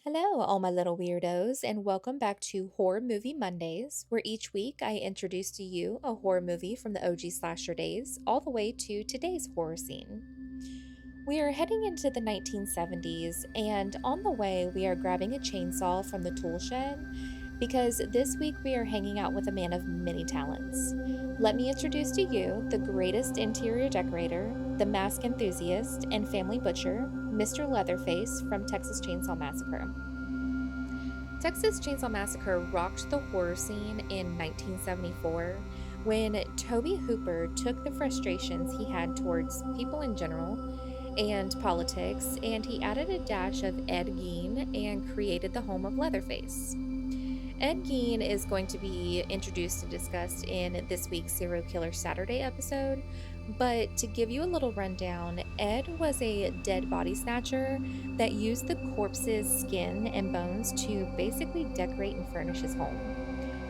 Hello, all my little weirdos, and welcome back to Horror Movie Mondays, where each week I introduce to you a horror movie from the OG slasher days all the way to today's horror scene. We are heading into the 1970s, and on the way, we are grabbing a chainsaw from the tool shed because this week we are hanging out with a man of many talents. Let me introduce to you the greatest interior decorator, the mask enthusiast, and family butcher, Mr. Leatherface from Texas Chainsaw Massacre. Texas Chainsaw Massacre rocked the horror scene in 1974 when Toby Hooper took the frustrations he had towards people in general and politics, and he added a dash of Ed Gein and created the home of Leatherface. Ed Gein is going to be introduced and discussed in this week's Serial Killer Saturday episode, but to give you a little rundown, Ed was a dead body snatcher that used the corpse's skin and bones to basically decorate and furnish his home,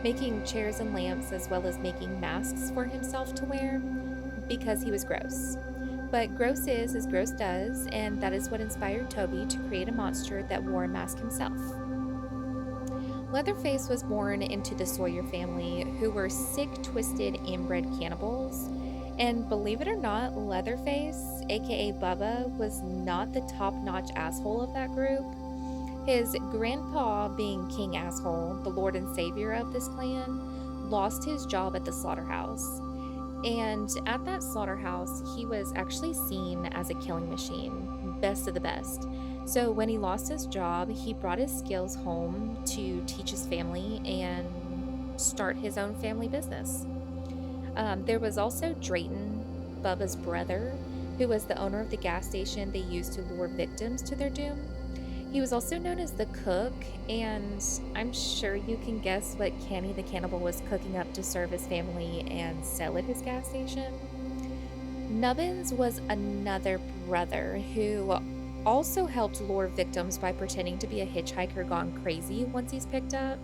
making chairs and lamps as well as making masks for himself to wear because he was gross. But gross is as gross does, and that is what inspired Toby to create a monster that wore a mask himself. Leatherface was born into the Sawyer family, who were sick, twisted, inbred cannibals. And believe it or not, Leatherface, aka Bubba, was not the top-notch asshole of that group. His grandpa, being King Asshole, the lord and savior of this clan, lost his job at the slaughterhouse. And at that slaughterhouse, he was actually seen as a killing machine, best of the best. So when he lost his job, he brought his skills home to teach his family and start his own family business. There was also Drayton, Bubba's brother, who was the owner of the gas station they used to lure victims to their doom. He was also known as the cook, and I'm sure you can guess what Kenny the cannibal was cooking up to serve his family and sell at his gas station. Nubbins was another brother who also helped lure victims by pretending to be a hitchhiker gone crazy once he's picked up,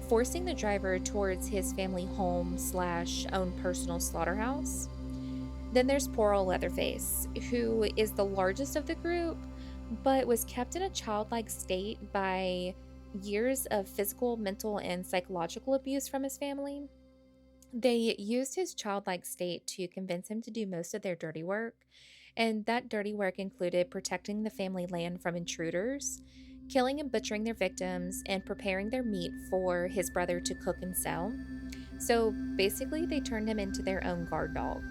forcing the driver towards his family home / own personal slaughterhouse. Then there's poor old Leatherface, who is the largest of the group, but was kept in a childlike state by years of physical, mental, and psychological abuse from his family. They used his childlike state to convince him to do most of their dirty work, and that dirty work included protecting the family land from intruders, killing and butchering their victims, and preparing their meat for his brother to cook and sell. So basically, they turned him into their own guard dog.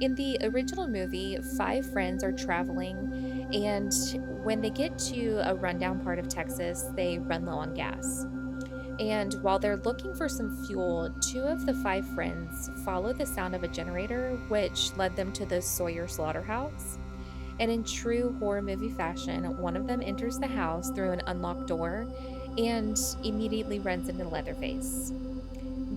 In the original movie, 5 friends are traveling, and when they get to a rundown part of Texas, they run low on gas. And while they're looking for some fuel, 2 of the 5 friends follow the sound of a generator, which led them to the Sawyer slaughterhouse. And in true horror movie fashion, one of them enters the house through an unlocked door and immediately runs into Leatherface.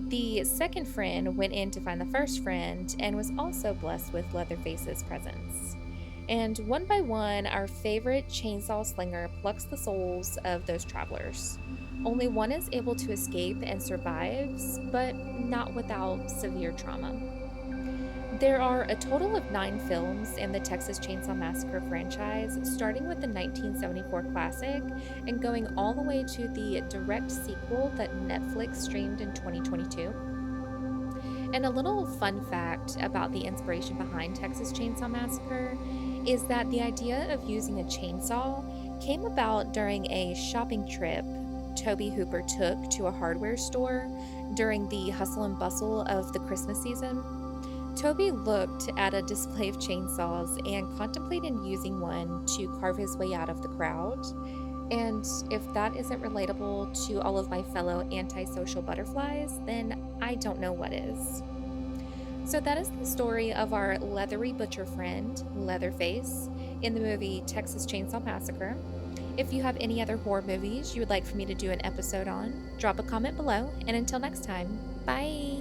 The second friend went in to find the first friend and was also blessed with Leatherface's presence. And one by one, our favorite chainsaw slinger plucks the souls of those travelers. Only one is able to escape and survives, but not without severe trauma. There are a total of 9 films in the Texas Chainsaw Massacre franchise, starting with the 1974 classic and going all the way to the direct sequel that Netflix streamed in 2022. And a little fun fact about the inspiration behind Texas Chainsaw Massacre is that the idea of using a chainsaw came about during a shopping trip Toby Hooper took to a hardware store during the hustle and bustle of the Christmas season. Toby looked at a display of chainsaws and contemplated using one to carve his way out of the crowd. And if that isn't relatable to all of my fellow antisocial butterflies, then I don't know what is. So that is the story of our leathery butcher friend, Leatherface, in the movie Texas Chainsaw Massacre. If you have any other horror movies you would like for me to do an episode on, drop a comment below, and until next time, bye!